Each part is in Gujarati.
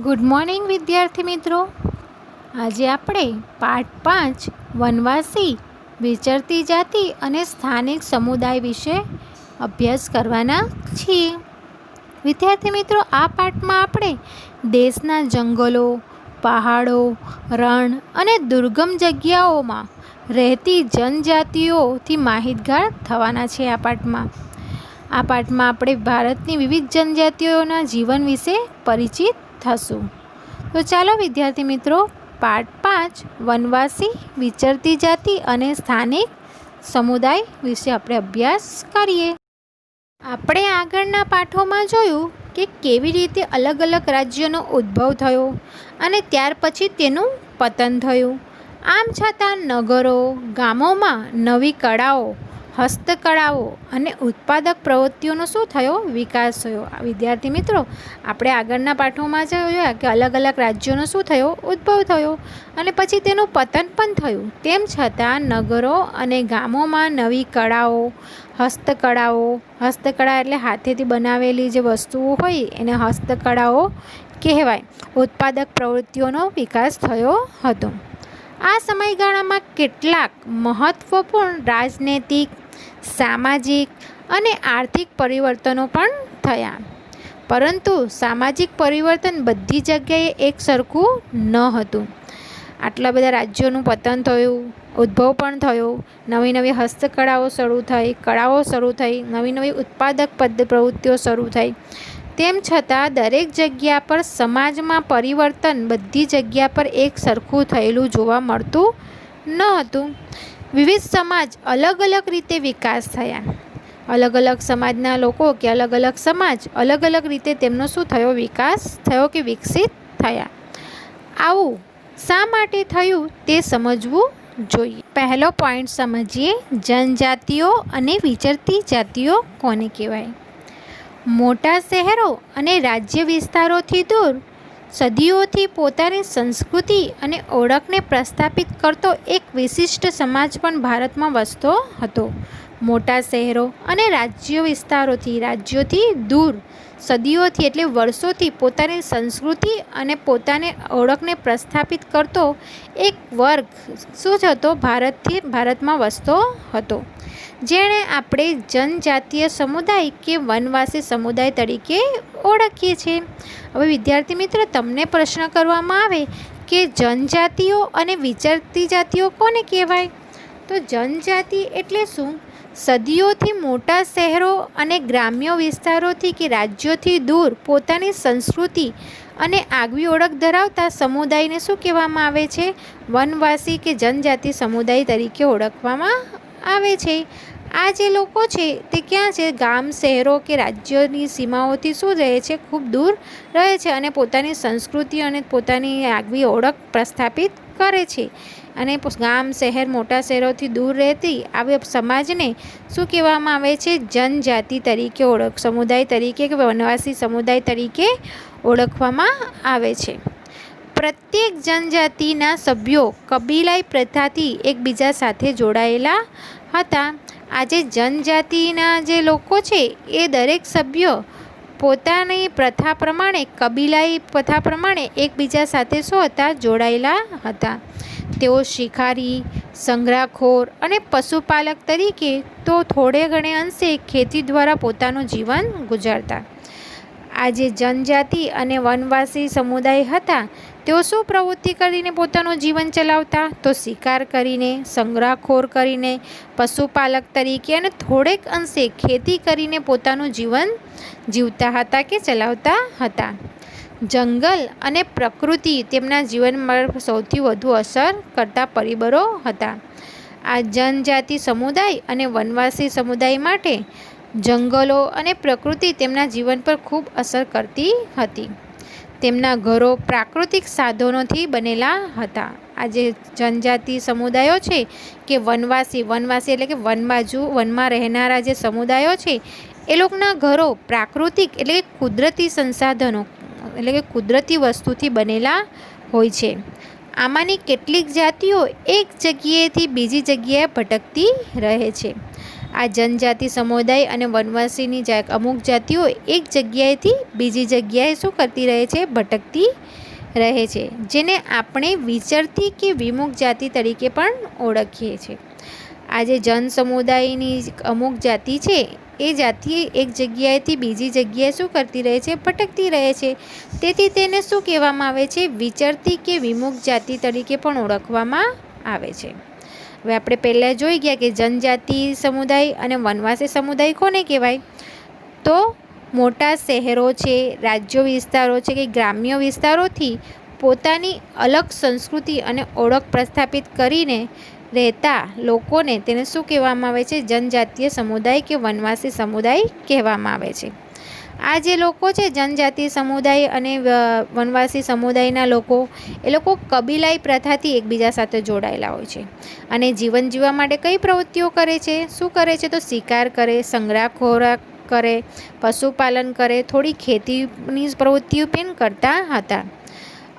ગુડ મોર્નિંગ વિદ્યાર્થી મિત્રો. આજે આપણે પાઠ 5 વનવાસી વિચરતી જાતિ અને સ્થાનિક સમુદાય વિશે અભ્યાસ કરવાના છીએ. વિદ્યાર્થી મિત્રો, આ પાઠમાં આપણે દેશના જંગલો, પહાડો, રણ અને દુર્ગમ જગ્યાઓમાં રહેતી જનજાતિઓથી માહિતગાર થવાના છે. આ પાઠમાં આપણે ભારતની વિવિધ જનજાતિઓના જીવન વિશે પરિચિત થશું. તો ચાલો વિદ્યાર્થી મિત્રો, પાઠ 5 વનવાસી વિચરતી જાતિ અને સ્થાનિક સમુદાય વિશે આપણે અભ્યાસ કરીએ. આપણે આગળના પાઠોમાં જોયું કે કેવી રીતે અલગ અલગ રાજ્યોનો ઉદ્ભવ થયો અને ત્યાર પછી તેનું પતન થયું. આમ છતાં નગરો, ગામોમાં નવી કળાઓ, હસ્તકળાઓ અને ઉત્પાદક પ્રવૃત્તિઓનો શું થયો? વિકાસ થયો. વિદ્યાર્થી મિત્રો, આપણે આગળના પાઠોમાં જોયા કે અલગ અલગ રાજ્યોનો શું થયો? ઉદ્ભવ થયો અને પછી તેનું પતન પણ થયું. તેમ છતાં નગરો અને ગામોમાં નવી કળાઓ, હસ્તકળા એટલે હાથેથી બનાવેલી જે વસ્તુઓ હોય એને હસ્તકળાઓ કહેવાય. ઉત્પાદક પ્રવૃત્તિઓનો વિકાસ થયો હતો. આ સમયગાળામાં કેટલાક મહત્વપૂર્ણ રાજનૈતિક, સામાજિક અને આર્થિક પરિવર્તનો પણ થયા. પરંતુ સામાજિક પરિવર્તન બધી જગ્યાએ એક સરખું ન હતું. આટલા બધા રાજ્યોનું પતન થયું, ઉદ્ભવ પણ થયો, નવી નવી હસ્તકળાઓ શરૂ થઈ, નવી નવી ઉત્પાદક પ્રવૃત્તિઓ શરૂ થઈ. તેમ છતાં દરેક જગ્યા પર સમાજમાં પરિવર્તન બધી જગ્યા પર એક સરખું થયેલું જોવા મળતું ન હતું. વિવિધ સમાજ અલગ અલગ રીતે વિકાસ થયા. અલગ અલગ સમાજના લોકો કે અલગ અલગ સમાજ અલગ અલગ રીતે તેમનો શું થયો? વિકાસ થયો કે વિકસિત થયા. આવું શા માટે થયું તે સમજવું જોઈએ. પહેલો પોઈન્ટ સમજીએ, જનજાતિઓ અને વિચરતી જાતિઓ કોને કહેવાય? મોટા શહેરો અને રાજ્ય વિસ્તારોથી દૂર સદીઓથી પોતાની સંસ્કૃતિ અને ઓળખને પ્રસ્થાપિત કરતો એક વિશિષ્ટ સમાજ પણ ભારતમાં વસતો હતો. મોટા શહેરો અને રાજ્યોથી દૂર સદીઓથી એટલે વર્ષોથી પોતાની સંસ્કૃતિ અને પોતાની ઓળખને પ્રસ્થાપિત કરતો એક વર્ગ શું હતો? ભારતમાં વસતો હતો, જેણે આપણે જનજાતીય સમુદાય કે વનવાસી સમુદાય તરીકે ઓળખીએ છીએ. હવે વિદ્યાર્થી મિત્ર, તમને પ્રશ્ન કરવામાં આવે કે જનજાતિઓ અને વિચરતી જાતિઓ કોને કહેવાય? તો જનજાતિ એટલે શું? સદીઓથી મોટા શહેરો અને ગ્રામ્ય વિસ્તારોથી કે રાજ્યોથી દૂર પોતાની સંસ્કૃતિ અને આગવી ઓળખ ધરાવતા સમુદાયને શું કહેવામાં આવે છે? વનવાસી કે જનજાતિ સમુદાય તરીકે ઓળખવામાં આવે છે. આ જે લોકો છે તે ક્યાં છે? ગામ, શહેરો કે રાજ્યોની સીમાઓથી શું રહે છે? ખૂબ દૂર રહે છે અને પોતાની સંસ્કૃતિ અને પોતાની આગવી ઓળખ પ્રસ્થાપિત કરે છે. અને ગામ, શહેર, મોટા શહેરોથી દૂર રહેતી આવી સમાજને શું કહેવામાં આવે છે? જનજાતિ તરીકે સમુદાય તરીકે કે વનવાસી સમુદાય તરીકે ઓળખવામાં આવે છે. પ્રત્યેક જનજાતિના સભ્યો કબીલાઈ પ્રથાથી એકબીજા સાથે જોડાયેલા હતા. આજે જનજાતિના જે લોકો છે એ દરેક સભ્યો પોતાની પ્રથા પ્રમાણે, કબીલાઈ પ્રથા પ્રમાણે એકબીજા સાથે શું હતા? જોડાયેલા હતા. તેઓ શિકારી, સંગ્રહખોર અને પશુપાલક તરીકે તો થોડે ઘણે અંશે ખેતી દ્વારા પોતાનું જીવન ગુજારતા. આજે જનજાતિ અને વનવાસી સમુદાય હતા તેઓ શું પ્રવૃત્તિ કરીને પોતાનું જીવન ચલાવતા? તો શિકાર કરીને, સંગ્રહખોર કરીને, પશુપાલક તરીકે અને થોડેક અંશે ખેતી કરીને પોતાનું જીવન જીવતા હતા કે ચલાવતા હતા. જંગલ અને પ્રકૃતિ તેમના જીવનમાં સૌથી વધુ અસર કરતા પરિબળો હતા. આ જનજાતિ સમુદાય અને વનવાસી સમુદાય માટે જંગલો અને પ્રકૃતિ તેમના જીવન પર ખૂબ અસર કરતી હતી. તેમના ઘરો પ્રાકૃતિક સાધનોથી બનેલા હતા. આ જે જનજાતિ સમુદાયો છે કે વનવાસી એટલે કે વનમાં રહેનારા જે સમુદાયો છે એ લોકોના ઘરો પ્રાકૃતિક એટલે કે કુદરતી સંસાધનો એટલે કે કુદરતી વસ્તુથી બનેલા હોય છે. આમાંની કેટલીક જાતિઓ એક જગ્યાએથી બીજી જગ્યાએ ભટકતી રહે છે. આ જનજાતિ સમુદાય અને વનવાસીની અમુક જાતિઓ એક જગ્યાએથી બીજી જગ્યાએ શું કરતી રહે છે? ભટકતી રહે છે, જેને આપણે વિચરતી કે વિમુખ જાતિ તરીકે પણ ઓળખીએ છીએ. આ જે જન સમુદાયની અમુક જાતિ છે એ જાતિ એક જગ્યાએથી બીજી જગ્યાએ શું કરતી રહે છે? ભટકતી રહે છે. તેથી તેને શું કહેવામાં આવે છે? વિચરતી કે વિમુખ જાતિ તરીકે પણ ઓળખવામાં આવે છે. હવે આપણે પહેલાં જોઈ ગયા કે જનજાતિ સમુદાય અને વનવાસી સમુદાય કોને કહેવાય? તો મોટા શહેરો છે, રાજ્યો વિસ્તારો છે કે ગ્રામ્ય વિસ્તારોથી પોતાની અલગ સંસ્કૃતિ અને ઓળખ પ્રસ્થાપિત કરીને રહેતા લોકોને તેને શું કહેવામાં આવે છે? જનજાતીય સમુદાય કે વનવાસી સમુદાય કહેવામાં આવે છે. આ જે લોકો છે જનજાતિ સમુદાય અને વનવાસી સમુદાયના લોકો, એ લોકો કબીલાઈ પ્રથાથી એકબીજા સાથે જોડાયેલા હોય છે અને જીવન જીવવા માટે કઈ પ્રવૃત્તિઓ કરે છે? શું કરે છે? તો શિકાર કરે, સંગ્રહ ખોરાક કરે, પશુપાલન કરે, થોડી ખેતીની પ્રવૃત્તિઓ પણ કરતા હતા.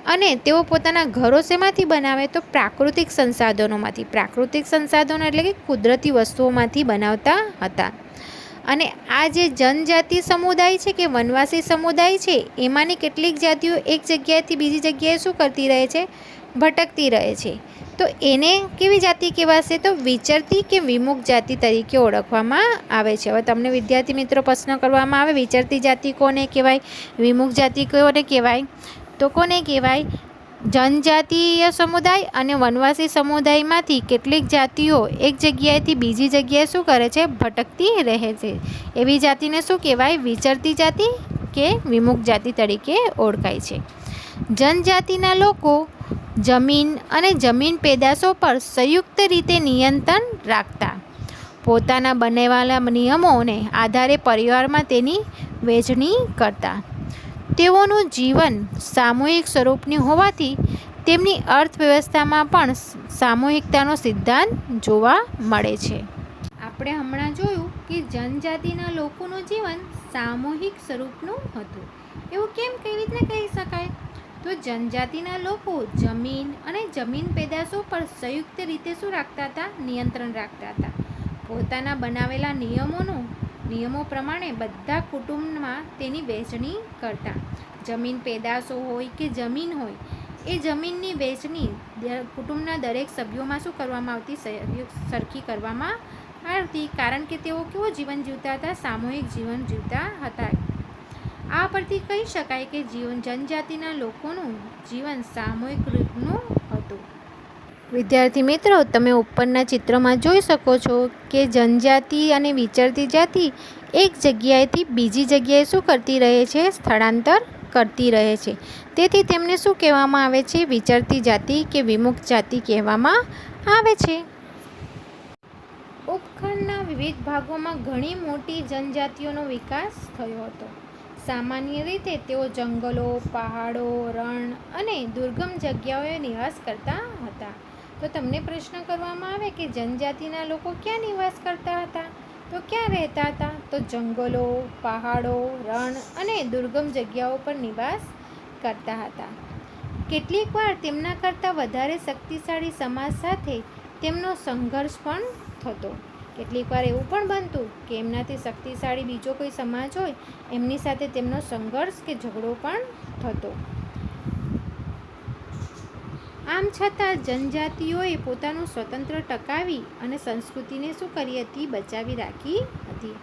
અને તેઓ પોતાના ઘરો શેમાંથી બનાવે? તો પ્રાકૃતિક સંસાધનોમાંથી. પ્રાકૃતિક સંસાધનો એટલે કે કુદરતી વસ્તુઓમાંથી બનાવતા હતા. અને આ જે જનજાતિ સમુદાય છે કે વનવાસી સમુદાય છે, એમાંની કેટલીક જાતિઓ એક જગ્યાએથી બીજી જગ્યાએ શું કરતી રહે છે? ભટકતી રહે છે. તો એને કેવી જાતિ કહેવાશે? તો વિચરતી કે વિમુખ જાતિ તરીકે ઓળખવામાં આવે છે. હવે તમને વિદ્યાર્થી મિત્રો પ્રશ્ન કરવામાં આવે, વિચરતી જાતિ કોને કહેવાય? વિમુખ જાતિ કોને કહેવાય? તો કોને કહેવાય? જનજાતીય સમુદાય અને વનવાસી સમુદાયમાંથી કેટલીક જાતિઓ એક જગ્યાએથી બીજી જગ્યાએ શું કરે છે? ભટકતી રહે છે. એવી જાતિને શું કહેવાય? વિચરતી જાતિ કે વિમુખ જાતિ તરીકે ઓળખાય છે. જનજાતિના લોકો જમીન અને જમીન પેદાશો પર સંયુક્ત રીતે નિયંત્રણ રાખતા. પોતાના બનાવેલા નિયમોને આધારે પરિવારમાં તેની વહેંચણી કરતા. તેઓનું જીવન સામૂહિક સ્વરૂપનું હોવાથી તેમની અર્થવ્યવસ્થામાં પણ સામૂહિકતાનો સિદ્ધાંત જોવા મળે છે. આપણે હમણાં જોયું કે જનજાતિના લોકોનું જીવન સામૂહિક સ્વરૂપનું હતું. એવું કઈ રીતના કહી શકાય? તો જનજાતિના લોકો જમીન અને જમીન પેદાશો પર સંયુક્ત રીતે શું રાખતા હતા? નિયંત્રણ રાખતા હતા. પોતાના બનાવેલા નિયમો પ્રમાણે બધા કુટુંબમાં તેની વહેંચણી કરતા. જમીન પેદાશો હોય કે જમીન હોય, એ જમીનની વહેંચણી કુટુંબના દરેક સભ્યોમાં શું કરવામાં આવતી? સરખી કરવામાં આવતી. કારણ કે તેઓ કેવું જીવન જીવતા હતા? સામૂહિક જીવન જીવતા હતા. આ પરથી કહી શકાય કે જનજાતિના લોકોનું જીવન સામૂહિક રૂપનું હતું. વિદ્યાર્થી મિત્રો, તમે ઉપરના ચિત્રમાં જોઈ શકો છો કે જનજાતિ અને વિચરતી જાતિ એક જગ્યાએથી બીજી જગ્યાએ શું કરતી રહે છે? સ્થળાંતર કરતી રહે છે. તેથી તેમને શું કહેવામાં આવે છે? વિચરતી જાતિ કે વિમુખ જાતિ કહેવામાં આવે છે. ઉપખંડના વિવિધ ભાગોમાં ઘણી મોટી જનજાતિઓનો વિકાસ થયો હતો. સામાન્ય રીતે તેઓ જંગલો, પહાડો, રણ અને દુર્ગમ જગ્યાઓએ નિવાસ કરતા હતા. તો તમને પ્રશ્ન કરવામાં આવે કે જનજાતિના લોકો ક્યાં નિવાસ કરતા હતા? તો ક્યાં રહેતા હતા? તો જંગલો, પહાડો, રણ અને દુર્ગમ જગ્યાઓ પર નિવાસ કરતા હતા. કેટલીક વાર તેમના કરતાં વધારે શક્તિશાળી સમાજ સાથે તેમનો સંઘર્ષ પણ થતો. કેટલીક વાર એવું પણ બનતું કે એમનાથી શક્તિશાળી બીજો કોઈ સમાજ હોય, એમની સાથે તેમનો સંઘર્ષ કે ઝઘડો પણ થતો. આમ છતાં જનજાતિઓએ પોતાનું સ્વતંત્ર ટકાવી અને સંસ્કૃતિને શું કરી હતી? બચાવી રાખી હતી.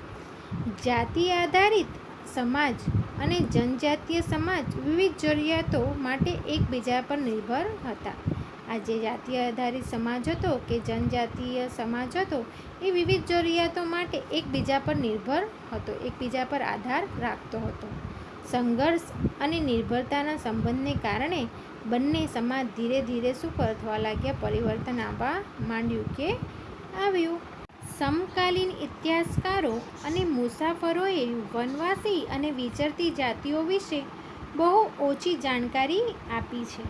જાતિ આધારિત સમાજ અને જનજાતીય સમાજ વિવિધ જરૂરિયાતો માટે એકબીજા પર નિર્ભર હતા. આ જે જાતિ આધારિત સમાજ હતો કે જનજાતીય સમાજ હતો, એ વિવિધ જરૂરિયાતો માટે એકબીજા પર નિર્ભર હતો, એકબીજા પર આધાર રાખતો હતો. સંઘર્ષ અને નિર્ભરતાના સંબંધને કારણે બંને સમાજ ધીરે ધીરે શું થવા લાગ્યા? પરિવર્તન આવવા માંડ્યું કે આવ્યું. સમકાલીન ઇતિહાસકારો અને મુસાફરોએ વનવાસી અને વિચરતી જાતિઓ વિશે બહુ ઓછી જાણકારી આપી છે.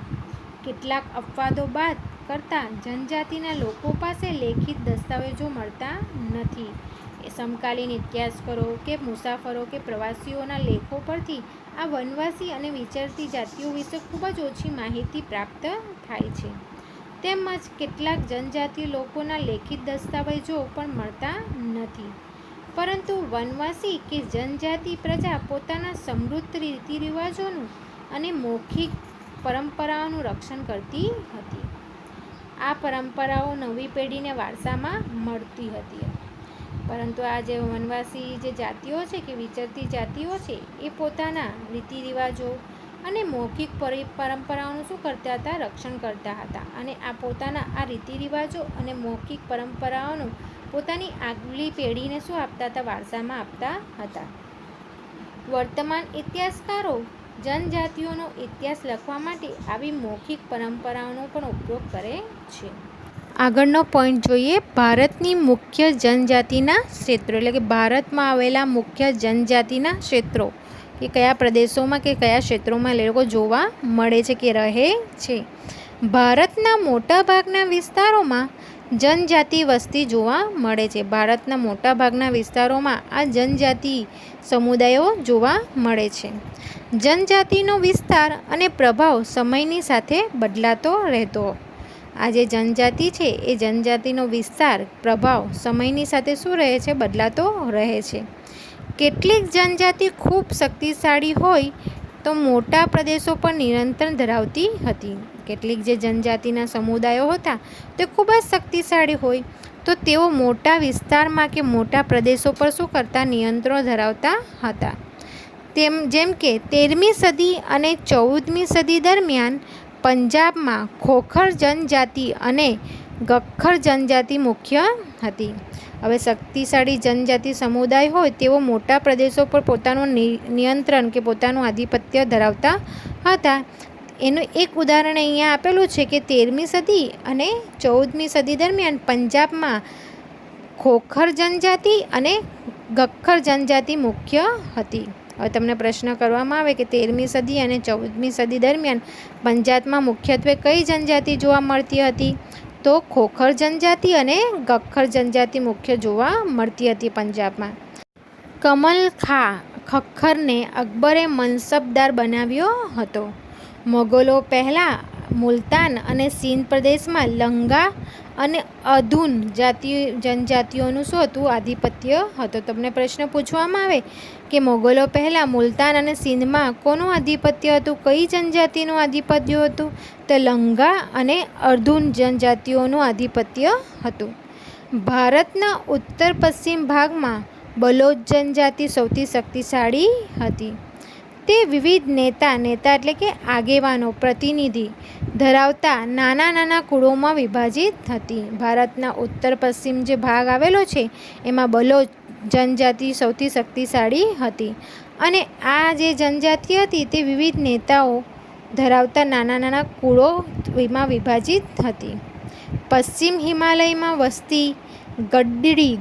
કેટલાક અપવાદો બાદ કરતાં જનજાતિના લોકો પાસે લેખિત દસ્તાવેજો મળતા નથી. સમકાલીન ઇતિહાસકારો કે મુસાફરો કે પ્રવાસીઓના લેખો પરથી આ વનવાસી અને વિચરતી જાતિઓ વિશે ખૂબ જ ઓછી માહિતી પ્રાપ્ત થાય છે. તેમજ કેટલાક જનજાતિ લોકોના લેખિત દસ્તાવેજો પણ મળતા નથી. પરંતુ વનવાસી કે જનજાતિ પ્રજા પોતાના સમૃદ્ધ રીતિરિવાજોનું અને મૌખિક પરંપરાઓનું રક્ષણ કરતી હતી. આ પરંપરાઓ નવી પેઢીને વારસામાં મળતી હતી. પરંતુ આ જે વનવાસી જે જાતિઓ છે કે વિચરતી જાતિઓ છે એ પોતાના રીતિરિવાજો અને મૌખિક પરંપરાઓનું શું કરતા હતા? રક્ષણ કરતા હતા. અને આ પોતાના આ રીતિરિવાજો અને મૌખિક પરંપરાઓનું પોતાની આગલી પેઢીને શું આપતા હતા? વારસામાં આપતા હતા. વર્તમાન ઇતિહાસકારો જનજાતિઓનો ઇતિહાસ લખવા માટે આવી મૌખિક પરંપરાઓનો પણ ઉપયોગ કરે છે. આગળનો પોઈન્ટ જોઈએ, ભારતની મુખ્ય જનજાતિના ક્ષેત્રો, એટલે કે ભારતમાં આવેલા મુખ્ય જનજાતિના ક્ષેત્રો કે કયા પ્રદેશોમાં કે કયા ક્ષેત્રોમાં લોકો જોવા મળે છે કે રહે છે. ભારતના મોટાભાગના વિસ્તારોમાં જનજાતિ વસ્તી જોવા મળે છે. ભારતના મોટાભાગના વિસ્તારોમાં આ જનજાતિ સમુદાયો જોવા મળે છે. જનજાતિનો વિસ્તાર અને પ્રભાવ સમયની સાથે બદલાતો રહેતો. આ જે જનજાતિ છે એ જનજાતિનો વિસ્તાર, પ્રભાવ સમયની સાથે શું રહે છે? બદલાતો રહે છે. કેટલીક જનજાતિ ખૂબ શક્તિશાળી હોય તો મોટા પ્રદેશો પર નિયંત્રણ ધરાવતી હતી. કેટલીક જે જનજાતિના સમુદાયો હતા તે ખૂબ જ શક્તિશાળી હોય તો તેઓ મોટા વિસ્તારમાં કે મોટા પ્રદેશો પર શું કરતા? નિયંત્રણ ધરાવતા હતા. જેમ કે 13મી સદી અને 14મી સદી દરમિયાન પંજાબમાં ખોખર જનજાતિ અને ગખ્ખર જનજાતિ મુખ્ય હતી. હવે શક્તિશાળી જનજાતિ સમુદાય હોય તેઓ મોટા પ્રદેશો પર પોતાનું નિયંત્રણ કે પોતાનું આધિપત્ય ધરાવતા હતા. એનું એક ઉદાહરણ અહીંયા આપેલું છે કે 13મી સદી અને 14મી સદી દરમિયાન પંજાબમાં ખોખર જનજાતિ અને ગખ્ખર જનજાતિ મુખ્ય હતી. હવે તમને પ્રશ્ન કરવામાં આવે કે 13મી સદી અને 14મી સદી દરમિયાન પંજાબમાં મુખ્યત્વે કઈ જનજાતિ જોવા મળતી હતી? તો ખોખર જનજાતિ અને ગખ્ખર જનજાતિ મુખ્ય જોવા મળતી હતી પંજાબમાં. કમલ ખા ખખ્ખરને અકબરે મનસબદાર બનાવ્યો હતો. મોગલો પહેલાં મુલતાન અને સિંધ પ્રદેશમાં લંગા અને અધૂન જનજાતિઓનું શું હતું? આધિપત્ય હતો. તમને પ્રશ્ન પૂછવામાં આવે કે મોગલો પહેલાં મુલતાન અને સિંધમાં કોનું આધિપત્ય હતું? કઈ જનજાતિનું આધિપત્ય હતું? તો લંગા અને અર્ધૂન જનજાતિઓનું આધિપત્ય હતું. ભારતના ઉત્તર પશ્ચિમ ભાગમાં બલોચ જનજાતિ સૌથી શક્તિશાળી હતી. તે વિવિધ નેતા એટલે કે આગેવાનો, પ્રતિનિધિ ધરાવતા નાના નાના કુળોમાં વિભાજિત હતી. ભારતના ઉત્તર પશ્ચિમ જે ભાગ આવેલો છે એમાં બલોચ જનજાતિ સૌથી શક્તિશાળી હતી. અને આ જે જનજાતિ હતી તે વિવિધ નેતાઓ ધરાવતા નાના નાના કુળોમાં વિભાજિત હતી. પશ્ચિમ હિમાલયમાં વસતી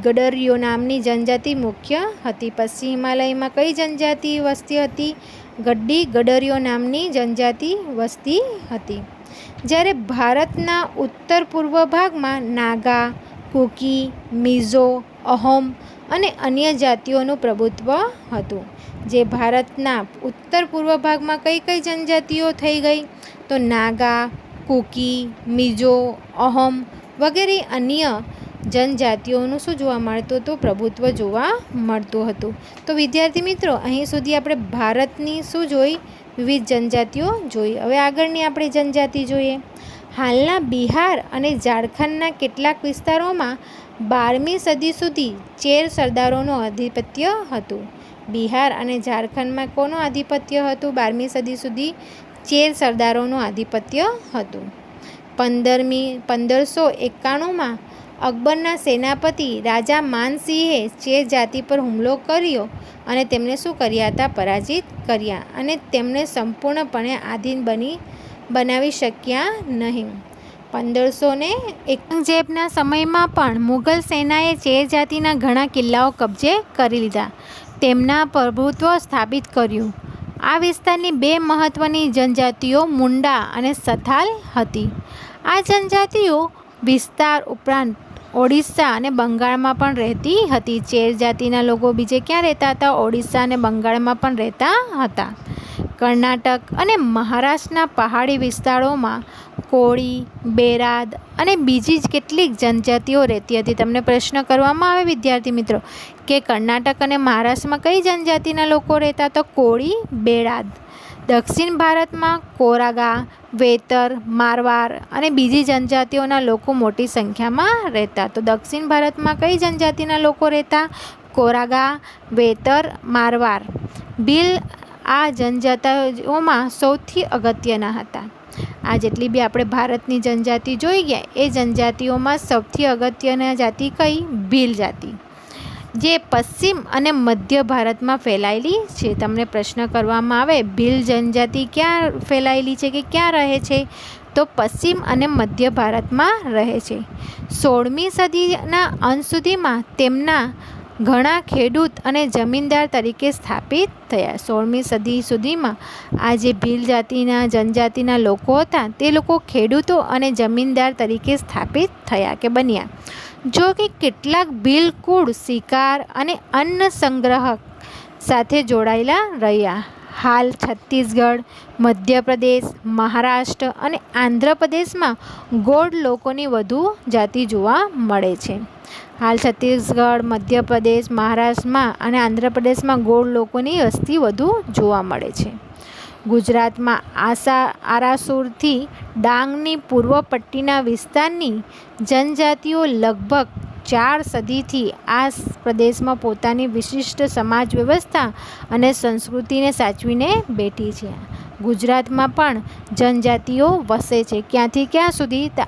ગડરીઓ નામની જનજાતિ મુખ્ય હતી. પશ્ચિમ હિમાલયમાં કઈ જનજાતિ વસતી હતી? ગડરીઓ નામની જનજાતિ વસતી હતી. જ્યારે ભારતના ઉત્તર પૂર્વ ભાગમાં નાગા, કુકી, મિઝો, અહોમ અને અન્ય જાતિઓનું પ્રભુત્વ હતું. જે ભારતના ઉત્તર પૂર્વ ભાગમાં કઈ કઈ જનજાતિઓ થઈ ગઈ? તો નાગા, કુકી, મિઝો, અહોમ વગેરે અન્ય જનજાતિઓનું શું જોવા મળતું હતું? પ્રભુત્વ જોવા મળતું હતું. તો વિદ્યાર્થી મિત્રો, અહીં સુધી આપણે ભારતની શું જોઈ? વિવિધ જનજાતિઓ જોઈ. હવે આગળની આપણે જનજાતિ જોઈએ. હાલના બિહાર અને ઝારખંડના કેટલાક વિસ્તારોમાં 12મી સદી સુધી ચેર સરદારોનું આધિપત્ય હતું. બિહાર અને ઝારખંડમાં કોનું આધિપત્ય હતું? 12મી સદી સુધી ચેર સરદારોનું આધિપત્ય હતું. 1591માં અકબરના સેનાપતિ રાજા માનસિંહે ચેર જાતિ પર હુમલો કર્યો અને તેમને શું કર્યા હતા? પરાજિત કર્યા અને તેમને સંપૂર્ણપણે આધીન બનાવી શક્યા નહીં. 1591ના સમયમાં પણ મુગલ સેનાએ ચેર જાતિના ઘણા કિલ્લાઓ કબજે કરી લીધા, તેમના પ્રભુત્વ સ્થાપિત કર્યું. આ વિસ્તારની બે મહત્વની જનજાતિઓ મુંડા અને સંથાલ હતી. આ જનજાતિઓ વિસ્તાર ઉપરાંત ઓડિશા અને બંગાળમાં પણ રહેતી હતી. ચેર જાતિના લોકો બીજે ક્યાં રહેતા હતા? ઓડિશા અને બંગાળમાં પણ રહેતા હતા. કર્ણાટક અને મહારાષ્ટ્રના પહાડી વિસ્તારોમાં કોળી, બેરાદ અને બીજી જ કેટલીક જનજાતિઓ રહેતી હતી. તમને પ્રશ્ન કરવામાં આવે વિદ્યાર્થી મિત્રો કે કર્ણાટક અને મહારાષ્ટ્રમાં કઈ જનજાતિના લોકો રહેતા? તો કોળી, બેરાદ. દક્ષિણ ભારતમાં કોરાગા, વેતર, મારવાર અને બીજી જનજાતિઓના લોકો મોટી સંખ્યામાં રહેતા. તો દક્ષિણ ભારતમાં કઈ જનજાતિના લોકો રહેતા? કોરાગા, વેતર, મારવાર. ભીલ આ જનજાતિઓમાં સૌથી અગત્યના હતા. આ જેટલી બી આપણે ભારતની જનજાતિ જોઈ ગયા એ જનજાતિઓમાં સૌથી અગત્યની જાતિ કઈ? ભીલ જાતિ, જે પશ્ચિમ અને મધ્ય ભારતમાં ફેલાયેલી છે. તમને પ્રશ્ન કરવામાં આવે ભીલ જનજાતિ ક્યાં ફેલાયેલી છે કે ક્યાં રહે છે? તો પશ્ચિમ અને મધ્ય ભારતમાં રહે છે. 16મી સદીના અંત સુધીમાં તેમના ઘણા ખેડૂત અને જમીનદાર તરીકે સ્થાપિત થયા. 16મી સદી સુધીમાં આ જે ભીલ જાતિના જનજાતિના લોકો હતા તે લોકો ખેડૂતો અને જમીનદાર તરીકે સ્થાપિત થયા કે બન્યા. જો કે કેટલાક ભીલ કુળ શિકાર અને અન્ન સંગ્રહ સાથે જોડાયેલા રહ્યા. હાલ છત્તીસગઢ, મધ્યપ્રદેશ, મહારાષ્ટ્ર અને આંધ્રપ્રદેશમાં ગોંડ લોકોની વધુ જાતિ જોવા મળે છે. હાલ છત્તીસગઢ, મધ્યપ્રદેશ, મહારાષ્ટ્રમાં અને આંધ્રપ્રદેશમાં ગોંડ લોકોની વસ્તી વધુ જોવા મળે છે. ગુજરાતમાં આરાસુરથી ડાંગની પૂર્વ પટ્ટીના વિસ્તારની જનજાતિઓ લગભગ 4 સદીથી આ પ્રદેશમાં પોતાની વિશિષ્ટ સમાજ વ્યવસ્થા અને સંસ્કૃતિને સાચવીને બેઠી છે. ગુજરાતમાં પણ જનજાતિઓ વસે છે. ક્યાંથી ક્યાં સુધી? તો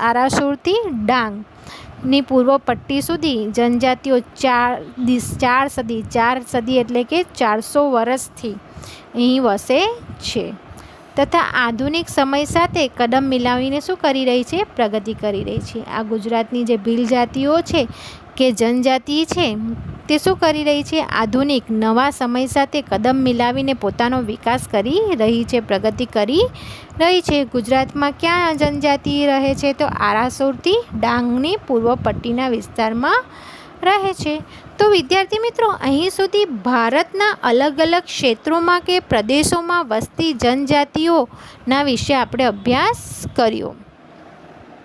આરાસુરથી ડાંગની પૂર્વ પટ્ટી સુધી જનજાતિઓ 4 સદી એટલે કે 400 વર્ષથી અહીં વસે છે તથા આધુનિક સમય સાથે કદમ મિલાવીને શું કરી રહી છે? પ્રગતિ કરી રહી છે. આ ગુજરાતની જે ભીલ જાતિઓ છે કે જનજાતિ છે તે શું કરી રહી છે? આધુનિક નવા સમય સાથે કદમ મિલાવીને પોતાનો વિકાસ કરી રહી છે, પ્રગતિ કરી રહી છે. ગુજરાતમાં ક્યાં જનજાતિ રહે છે? તો આરાસુરથી ડાંગની પૂર્વ પટ્ટીના વિસ્તારમાં રહે છે. તો વિદ્યાર્થી મિત્રો, અહીં સુધી ભારતના અલગ અલગ ક્ષેત્રોમાં કે પ્રદેશોમાં વસતી જનજાતિઓના વિશે આપણે અભ્યાસ કર્યો.